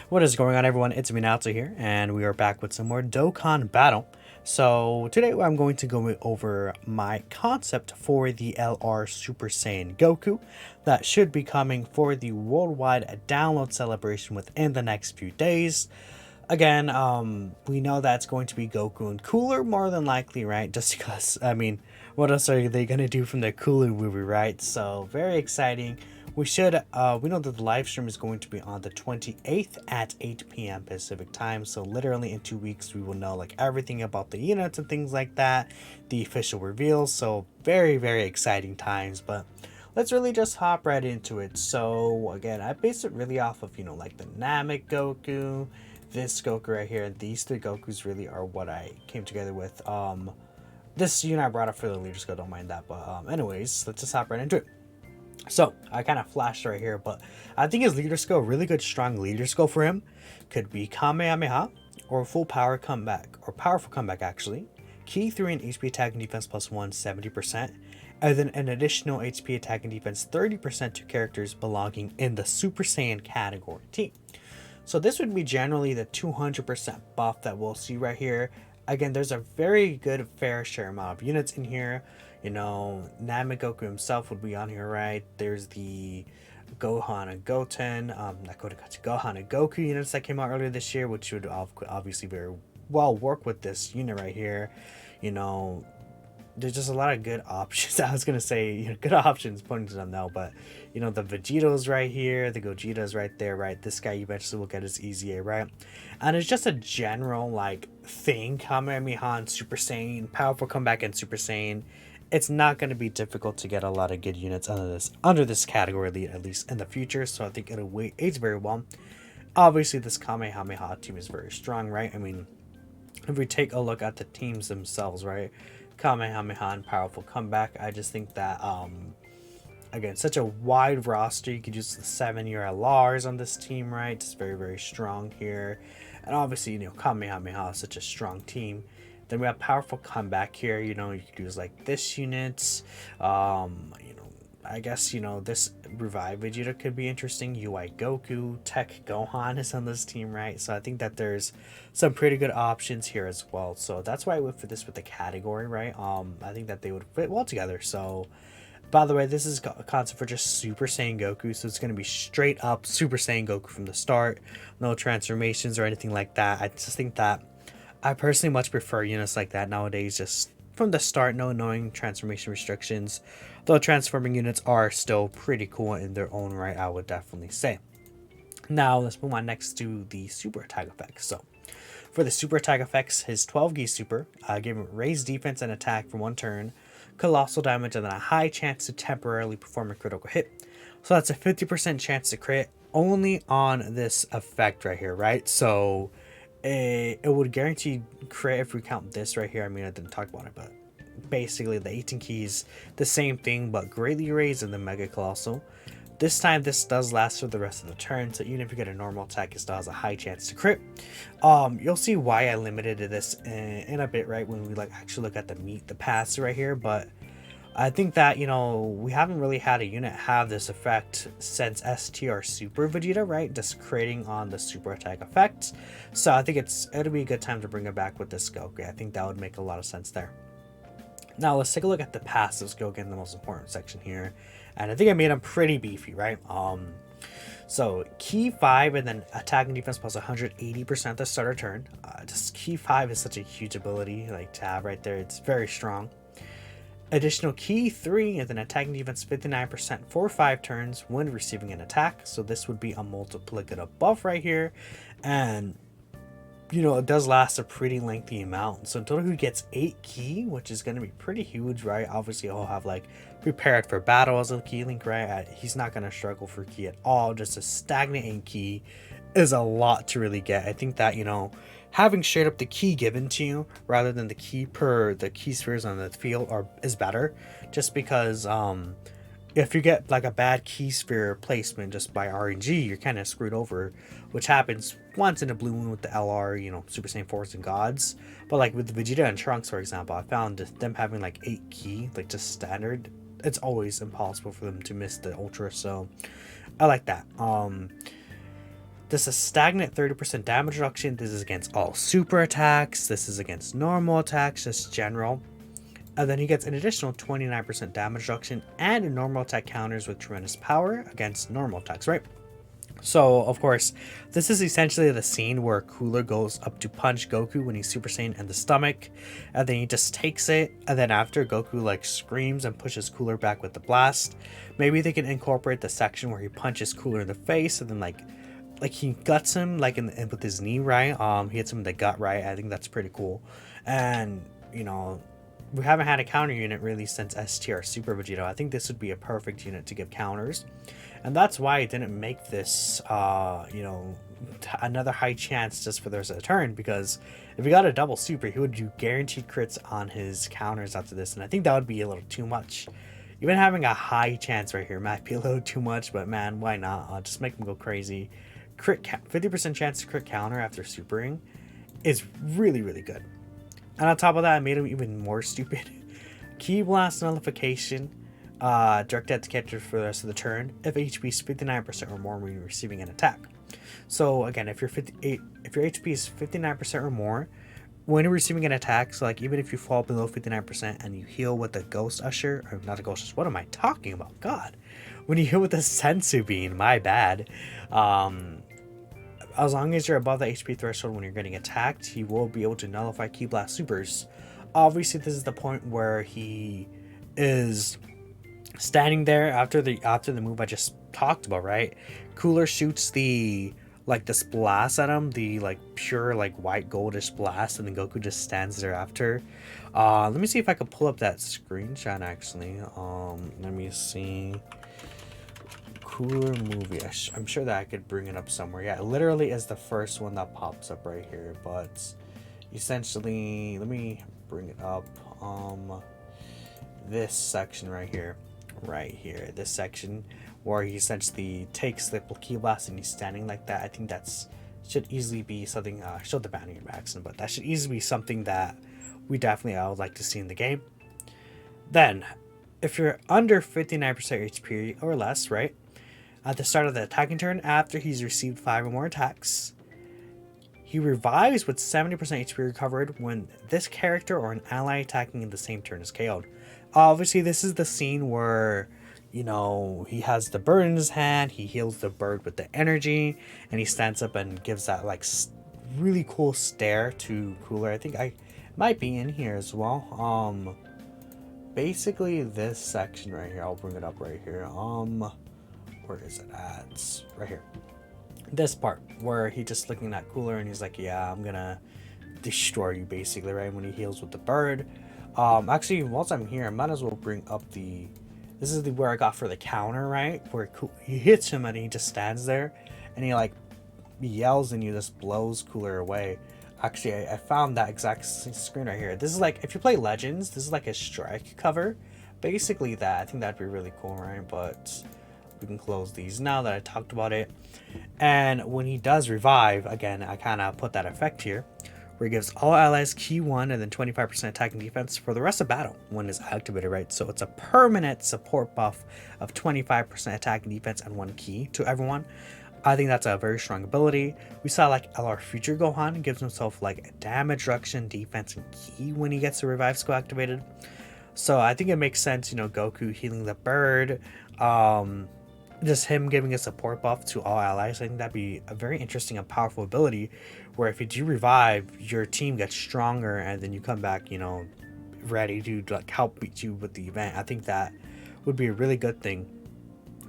What is going on, everyone? It's me, Nato here, and we are back with some more Dokkan Battle. So today I'm going to go over my concept for the LR Super Saiyan Goku that should be coming for the worldwide download celebration within the next few days. Again, we know that's going to be Goku and Cooler more than likely, right? Just because, I mean, what else are they going to do from the Cooler movie, right? So very exciting. We know that the live stream is going to be on the 28th at 8 p.m. Pacific time. So literally in 2 weeks, we will know like everything about the units and things like that, the official reveals. So very, very exciting times, but let's really just hop right into it. So again, I based it really off of, like the Namek Goku, this Goku right here. These three Gokus really are what I came together with. This unit I brought up for the leader skill, don't mind that. But anyways, let's just hop right into it. So I kind of flashed right here, but I think his leader skill, really good strong leader skill for him, could be Kamehameha or full power comeback, or powerful comeback actually. Key 3 in HP attack and defense plus 1, 70%, and then an additional HP attack and defense 30% to characters belonging in the Super Saiyan category team. So this would be generally the 200% buff that we'll see right here. Again, there's a very good fair share amount of units in here. Namek Goku himself would be on here, right? There's the Gohan and Goten, Gohan and Goku units that came out earlier this year, which would obviously very well work with this unit right here. There's just a lot of good options. I was gonna say, good options pointing to them now, but the Vegeta's right here, the Gogeta's right there, right? This guy eventually will get his EZA, right? And it's just a general thing. Kamehameha and Super Saiyan, powerful comeback and Super Saiyan. It's not going to be difficult to get a lot of good units under this category, at least in the future. So I think it'll age very well. Obviously, this Kamehameha team is very strong, right? I mean, if we take a look at the teams themselves, right? Kamehameha and powerful comeback. I just think that again, such a wide roster. You could use the 7-year LRs on this team, right? It's very, very strong here. And obviously, Kamehameha is such a strong team. Then we have powerful comeback here. You could use this unit. I guess, this Revive Vegeta could be interesting. UI Goku, Tech Gohan is on this team, right? So I think that there's some pretty good options here as well. So that's why I went for this with the category, right? I think that they would fit well together. So, by the way, this is a concept for just Super Saiyan Goku. So it's going to be straight up Super Saiyan Goku from the start. No transformations or anything like that. I just think that I personally much prefer units like that nowadays, just from the start, no knowing transformation restrictions. Though transforming units are still pretty cool in their own right, I would definitely say. Now, let's move on next to the super attack effects. So, for the super attack effects, his 12 Gi super gave him raised defense and attack for 1 turn, colossal damage, and then a high chance to temporarily perform a critical hit. So that's a 50% chance to crit only on this effect right here, right? So it would guarantee crit if we count this right here. I mean, I didn't talk about it, but basically the 18 keys, the same thing, but greatly raised in the Mega Colossal. This time, this does last for the rest of the turn, so even if you get a normal attack, it still has a high chance to crit. You'll see why I limited this in a bit, right, when we actually look at the paths right here, but I think that, we haven't really had a unit have this effect since STR Super Vegeta, right? Just creating on the super attack effect. So I think it'll be a good time to bring it back with this Goku. I think that would make a lot of sense there. Now let's take a look at the passives. Go again, the most important section here. And I think I made them pretty beefy, right? So key 5 and then attack and defense plus 180% the starter turn. Just key 5 is such a huge ability to have right there. It's very strong. Additional key 3 and then attack and defense 59% for 5 turns when receiving an attack. So this would be a multiplicative buff right here. And it does last a pretty lengthy amount. So in total he gets 8 key, which is going to be pretty huge, right? Obviously he'll have prepared for battle as a key link, right? He's not going to struggle for key at all. Just a stagnant 8 key is a lot to really get. I think that, having straight up the key given to you rather than the key spheres on the field is better, just because if you get a bad key sphere placement just by RNG, you're kind of screwed over, which happens once in a blue moon with the LR, Super Saiyan 4s and Gods. But with Vegeta and Trunks, for example, I found them having 8 key, just standard, it's always impossible for them to miss the Ultra, so I like that. This is stagnant 30% damage reduction. This is against all super attacks. This is against normal attacks, just general. And then he gets an additional 29% damage reduction and normal attack counters with tremendous power against normal attacks, right? So, of course, this is essentially the scene where Cooler goes up to punch Goku when he's Super Saiyan in the stomach, and then he just takes it, and then after Goku like screams and pushes Cooler back with the blast. Maybe they can incorporate the section where he punches Cooler in the face, and then like he guts him like in with his knee, right? He hits him in the gut, right? I think that's pretty cool. And you know, we haven't had a counter unit really since STR Super Vegito. I think this would be a perfect unit to give counters. And that's why I didn't make this, another high chance just for there's a turn, because if he got a double super, he would do guaranteed crits on his counters after this. And I think that would be a little too much. Even having a high chance right here might be a little too much, but man, why not? I'll just make him go crazy. Crit 50% chance to crit counter after supering is really, really good. And on top of that, I made him even more stupid. Ki Blast Nullification. Direct death character for the rest of the turn if HP is 59% or more when you're receiving an attack. So again, if your HP is 59% or more when you're receiving an attack, so like even if you fall below 59% and you heal with the Ghost Usher, or not a Ghost Usher, what am I talking about? God, when you heal with the Sensu Bean, my bad. As long as you're above the HP threshold when you're getting attacked, you will be able to nullify Ki Blast supers. Obviously, this is the point where he is standing there after the move I just talked about, right? Cooler shoots the this blast at him, the pure white goldish blast, and then Goku just stands there after. Let me see if I can pull up that screenshot actually. Let me see. Cooler movie. I'm sure that I could bring it up somewhere. Yeah, it literally is the first one that pops up right here, but essentially, let me bring it up. This section right here, this section where he essentially takes the Ki Blast and he's standing like that. I think that's should easily be something. Showed the banner by accident, but that should easily be something that I would like to see in the game. Then, if you're under 59% HP or less, right, at the start of the attacking turn after he's received 5 or more attacks, he revives with 70% HP recovered when this character or an ally attacking in the same turn is KO'd. Obviously, this is the scene where, he has the bird in his hand, he heals the bird with the energy, and he stands up and gives that, really cool stare to Cooler. I think I might be in here as well. Basically, this section right here, I'll bring it up right here. Where is it at? Right here. This part, where he just looking at Cooler, and he's like, yeah, I'm gonna destroy you, basically, right? When he heals with the bird. Actually, whilst I'm here, I might as well bring up this is where I got for the counter, right? Where he hits him and he just stands there and he yells and you just blows Cooler away. Actually, I found that exact screen right here. This is if you play Legends, this is a strike cover. Basically that, I think that'd be really cool, right? But we can close these now that I talked about it. And when he does revive, again, I kind of put that effect here, where he gives all allies Ki 1 and then 25% attack and defense for the rest of battle when it's activated, right? So it's a permanent support buff of 25% attack and defense and 1 Ki to everyone. I think that's a very strong ability. We saw LR Future Gohan gives himself damage reduction, defense, and Ki when he gets the revive skill activated. So I think it makes sense, Goku healing the bird, just him giving a support buff to all allies. I think that'd be a very interesting and powerful ability where if you do revive, your team gets stronger and then you come back, ready to help beat you with the event. I think that would be a really good thing.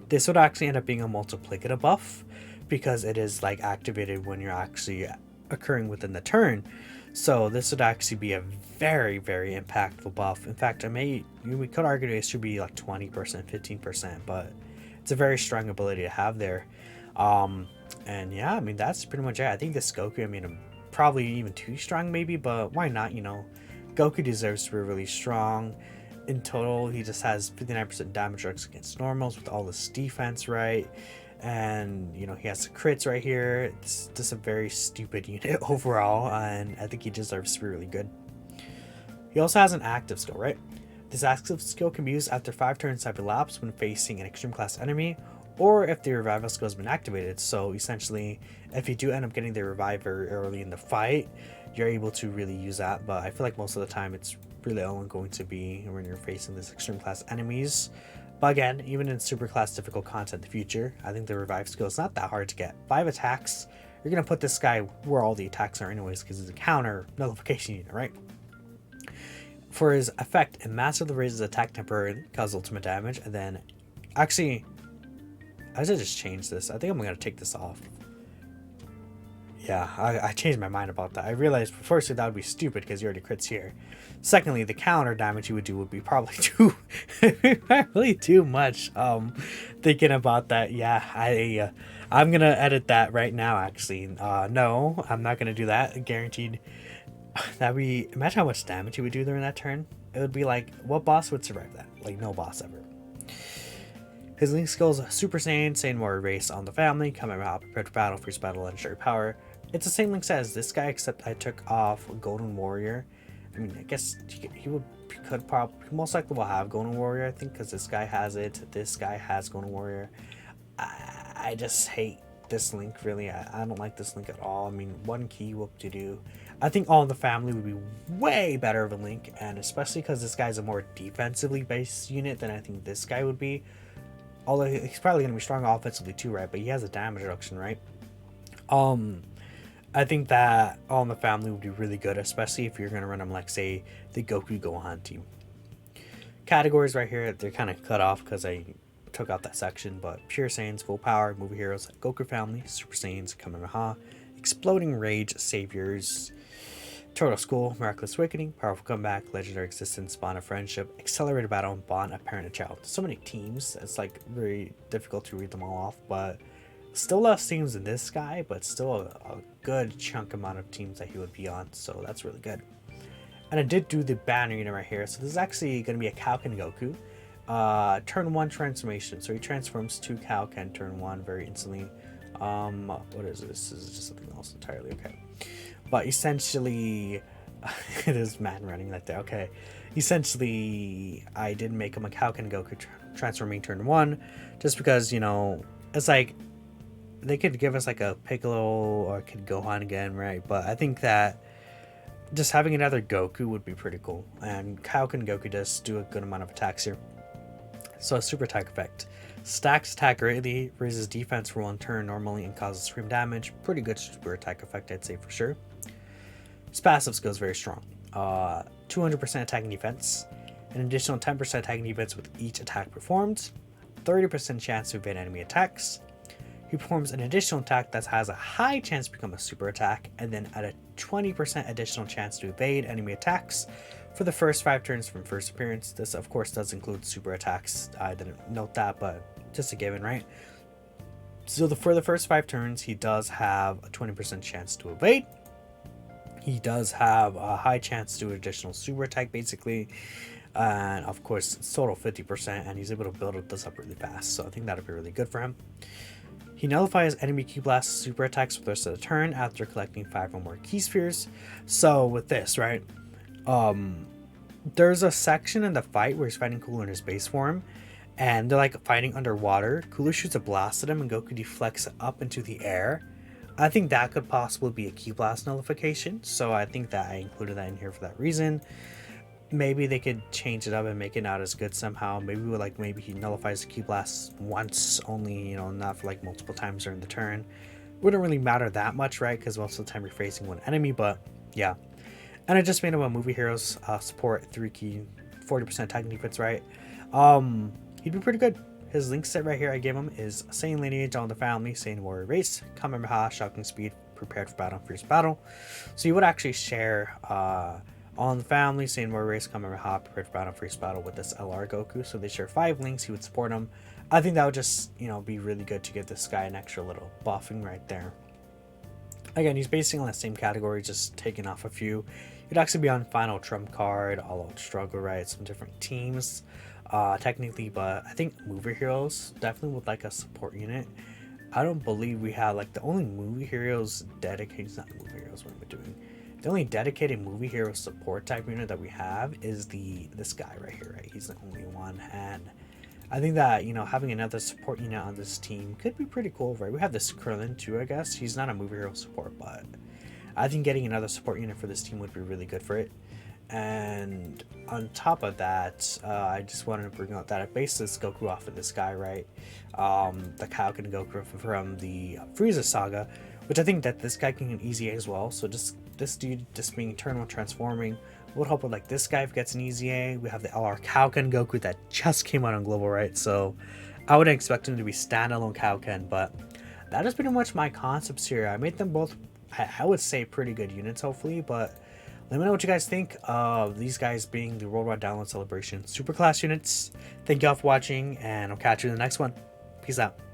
This would actually end up being a multiplicative buff because it is activated when you're actually occurring within the turn. So this would actually be a very, very impactful buff. In fact, we could argue it should be 20%, 15%, but it's a very strong ability to have there. And yeah, I mean, that's pretty much it. I think this Goku, I'm probably even too strong maybe, but why not? Goku deserves to be really strong. In total, he just has 59% damage against normals with all this defense, right? And he has the crits right here. It's just a very stupid unit overall, and I think he deserves to be really good. He also has an active skill, right? This active skill can be used after 5 turns have elapsed when facing an extreme class enemy, or if the revival skill has been activated. So essentially, if you do end up getting the revive very early in the fight, you're able to really use that. But I feel like most of the time it's really only going to be when you're facing these extreme class enemies. But again, even in super class difficult content in the future, I think the revive skill is not that hard to get. 5 attacks, you're going to put this guy where all the attacks are anyways, because it's a counter nullification unit, right? For his effect, it massively raises attack temporarily, causes ultimate damage, and then... Actually, I should just change this. I think I'm going to take this off. Yeah, I changed my mind about that. I realized, firstly, that would be stupid because he already crits here. Secondly, the counter damage you would do would be probably too much. Thinking about that, yeah, I'm gonna edit that right now. Actually, no, I'm not gonna do that. Guaranteed. Imagine how much damage he would do during that turn. It would be like, what boss would survive that? Like no boss ever. His Link skills: Super Saiyan, Saiyan Warrior Race on the family, Kamehameha, prepared for battle, freeze battle, legendary power. It's the same Link as this guy, except I took off Golden Warrior. I mean, I guess he could probably most likely will have Golden Warrior, I think, because this guy has it. This guy has Golden Warrior. I just hate this Link, really. I don't like this Link at all. I mean, one key, whoop to do. I think All in the Family would be way better of a Link, and especially because this guy's a more defensively based unit than I think this guy would be. Although he's probably going to be strong offensively too, right? But he has a damage reduction, right? I think that All in the Family would be really good, especially if you're going to run them like, say, the Goku Gohan team. Categories right here, they're kind of cut off because I took out that section, but Pure Saiyans, Full Power, Movie Heroes, Goku Family, Super Saiyans, Kamehameha, Exploding Rage, Saviors, Turtle School, Miraculous Awakening, Powerful Comeback, Legendary Existence, Bond of Friendship, Accelerated Battle, and Bond of Parent and Child. So many teams, it's like very difficult to read them all off, but still less teams than this guy, but still a good chunk amount of teams that he would be on, so that's really good. And I did do the banner unit right here, so this is actually going to be a Kaioken Goku. Turn 1 transformation, so he transforms to Kaioken turn 1 very instantly. What is this? This is just something else entirely, okay. But essentially, it is man running right there, okay. Essentially, I did make him a Kaioken Goku transforming turn 1, just because, you know, it's like, they could give us like a Piccolo or Kid Gohan again, right? But I think that just having another Goku would be pretty cool. And Kaioken Goku does do a good amount of attacks here. So a super attack effect. Stacks attack greatly, raises defense for 1 turn normally, and causes scream damage. Pretty good super attack effect, I'd say for sure. His passive skill is very strong. 200% attacking defense. An additional 10% attacking defense with each attack performed. 30% chance to evade enemy attacks. He performs an additional attack that has a high chance to become a super attack, and then at a 20% additional chance to evade enemy attacks for the first 5 turns from first appearance. This, of course, does include super attacks. I didn't note that, but just a given, right? So for the first 5 turns, he does have a 20% chance to evade. He does have a high chance to do an additional super attack, basically. And of course, it's total 50%, and he's able to build this up really fast. So I think that'll be really good for him. He nullifies enemy Ki Blast super attacks for the rest of the turn after collecting 5 or more Ki Spheres. So with this, right, there's a section in the fight where he's fighting Cooler in his base form, and they're like fighting underwater. Cooler shoots a blast at him, and Goku deflects up into the air. I think that could possibly be a Ki Blast nullification, so I think that I included that in here for that reason. Maybe they could change it up and make it not as good somehow. Maybe he nullifies the Ki Blast once only, you know, not for like multiple times during the turn. Wouldn't really matter that much, right? Because most of the time you're facing one enemy, but yeah. And I just made him a Movie Heroes support 3 key, 40% attacking defense, right? He'd be pretty good. His link set right here I gave him is Saiyan Lineage, All in the Family, Saiyan Warrior Race, Kamehameha, Shocking Speed, Prepared for Battle, Fierce Battle. So you would actually share All in the Family, Saiyan Warrior Race, Kamehameha, Prepared for Battle, Fierce Battle with this LR Goku. So they share 5 links. He would support him. I think that would just, you know, be really good to give this guy an extra little buffing right there. Again, he's basically on the same category, just taking off a few. He'd actually be on Final Trump Card, All Out Struggle, right? Some different teams, technically, but I think Movie Heroes definitely would like a support unit. I don't believe we have, like, the only Movie Heroes dedicated, not Movie Heroes, what am I doing? The only dedicated Movie Hero support type unit that we have is this guy right here, right? He's the only one, and I think that, you know, having another support unit on this team could be pretty cool, right? We have this Krillin too, I guess. He's not a movie hero support, but I think getting another support unit for this team would be really good for it. And on top of that, I just wanted to bring out that I based this Goku off of this guy, right? The Kaioken Goku from the Frieza saga, which I think that this guy can get easy as well. So just this dude just being eternal transforming would help with like this guy if gets an easy A. We have the LR Kaioken Goku that just came out on Global, right? So I wouldn't expect him to be standalone Kaioken, but that is pretty much my concepts here. I made them both, I would say, pretty good units, hopefully, but let me know what you guys think of these guys being the Worldwide Download Celebration Superclass units. Thank you all for watching, and I'll catch you in the next one. Peace out.